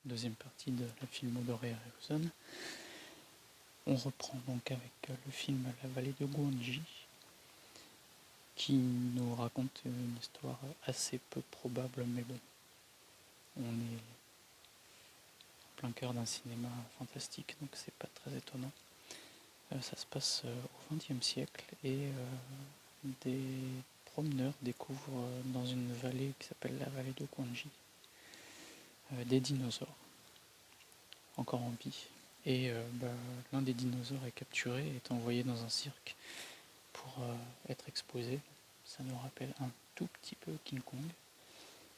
deuxième partie de la film d'Oré Harryhausen. On reprend donc avec le film La vallée de Guanji, qui nous raconte une histoire assez peu probable, mais bon, on est en plein cœur d'un cinéma fantastique, donc c'est pas très étonnant. Ça se passe au XXe siècle et des promeneurs découvrent dans une vallée qui s'appelle la vallée de Guanji des dinosaures encore en vie. Et l'un des dinosaures est capturé et est envoyé dans un cirque pour être exposé. Ça nous rappelle un tout petit peu King Kong.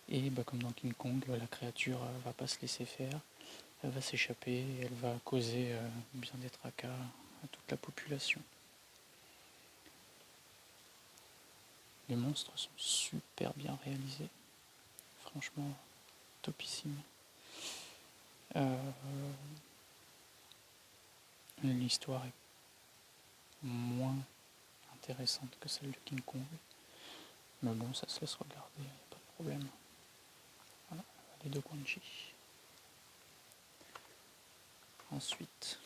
Et comme dans King Kong, la créature va pas se laisser faire, elle va s'échapper et elle va causer bien des tracas à toute la population. Les monstres sont super bien réalisés, franchement topissime. L'histoire est moins intéressante que celle de King Kong, mais bon, ça se laisse regarder, il n'y a pas de problème. Voilà, la vallée de Guanji. Ensuite,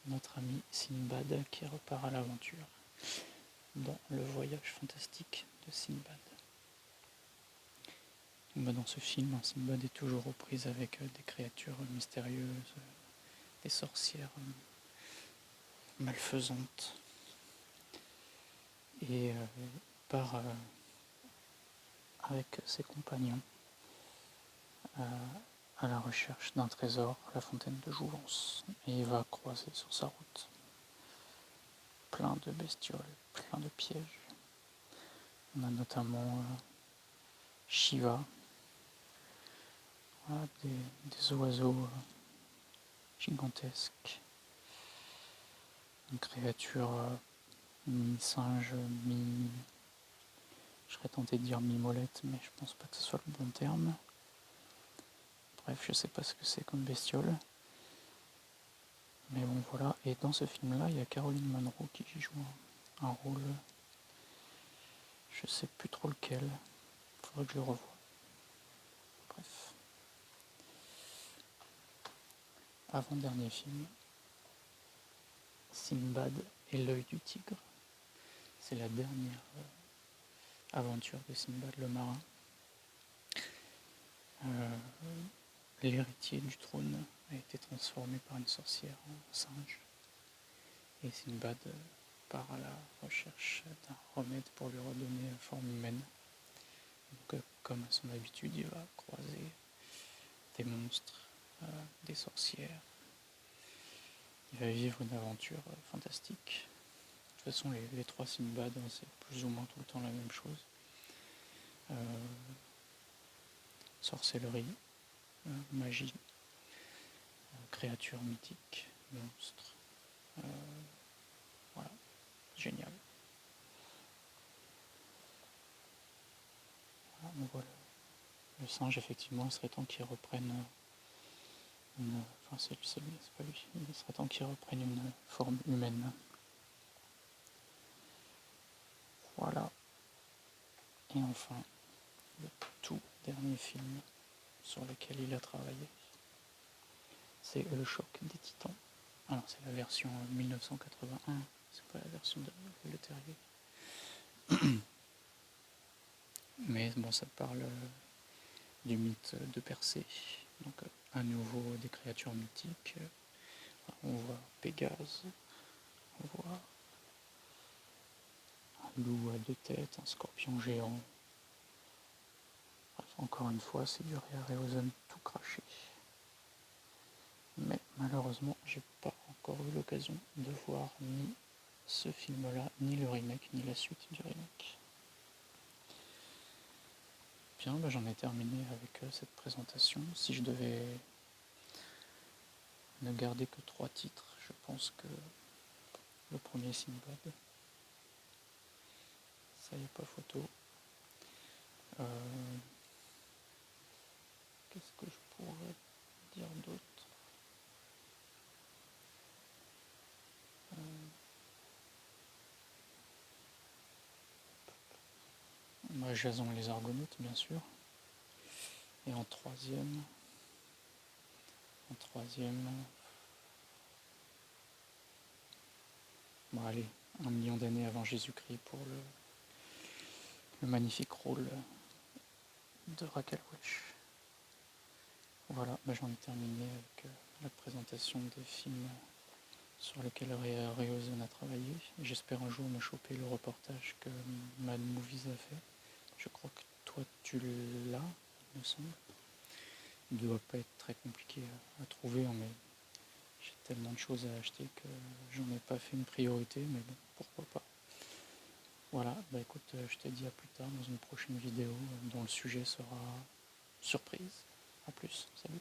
notre ami Sinbad qui repart à l'aventure dans le voyage fantastique de Sinbad. Dans ce film, Sinbad est toujours aux prises avec des créatures mystérieuses, des sorcières malfaisantes, et part avec ses compagnons à la recherche d'un trésor, la fontaine de Jouvence, et il va croiser sur sa route plein de bestioles, plein de pièges. On a notamment Shiva, des oiseaux gigantesques, une créature mi-singe, je serais tenté de dire mi-molette, mais je pense pas que ce soit le bon terme. Bref, je sais pas ce que c'est comme bestiole. Mais bon, voilà. Et dans ce film-là, il y a Caroline Munro qui joue un rôle. Je sais plus trop lequel. Faudrait que je le revoie. Bref. Avant-dernier film. Sinbad et l'œil du tigre. C'est la dernière aventure de Sinbad le marin. L'héritier du trône a été transformé par une sorcière en singe. Et Sinbad part à la recherche d'un remède pour lui redonner forme humaine. Donc, comme à son habitude, il va croiser des monstres, des sorcières. Il va vivre une aventure fantastique. De toute façon, les trois Sinbad, c'est plus ou moins tout le temps la même chose. Sorcellerie, magie, créatures mythiques, monstres. Voilà, génial. Voilà, on voit le singe, effectivement, il serait temps qu'il reprenne enfin, c'est pas lui, il serait temps qu'il reprenne une forme humaine. Voilà. Et enfin, le tout dernier film sur lequel il a travaillé, c'est Le Choc des Titans. Alors c'est la version 1981, c'est pas la version de Le Terrier. Mais bon, ça parle du mythe de Persée. Donc à nouveau des créatures mythiques. On voit Pégase, on voit un loup à deux têtes, un scorpion géant. Bref, encore une fois, c'est du Harryhausen tout craché. Mais malheureusement, j'ai pas encore eu l'occasion de voir ni ce film-là, ni le remake, ni la suite du remake. Bien, j'en ai terminé avec cette présentation. Si je devais ne garder que 3 titres, je pense que le premier Sinbad, ça y est pas photo. Qu'est-ce que je pourrais dire d'autre? Jason et les Argonautes, bien sûr. Et en troisième, bon allez, 1 million d'années avant Jésus-Christ pour le magnifique rôle de Raquel Welch. Voilà, j'en ai terminé avec la présentation des films sur lesquels Ray Ozone a travaillé. J'espère un jour me choper le reportage que Mad Movies a fait. Je crois que toi tu l'as, il me semble. Il ne doit pas être très compliqué à trouver, mais j'ai tellement de choses à acheter que j'en ai pas fait une priorité, mais bon, pourquoi pas. Voilà, écoute, je te dis à plus tard dans une prochaine vidéo dont le sujet sera surprise. A plus, salut.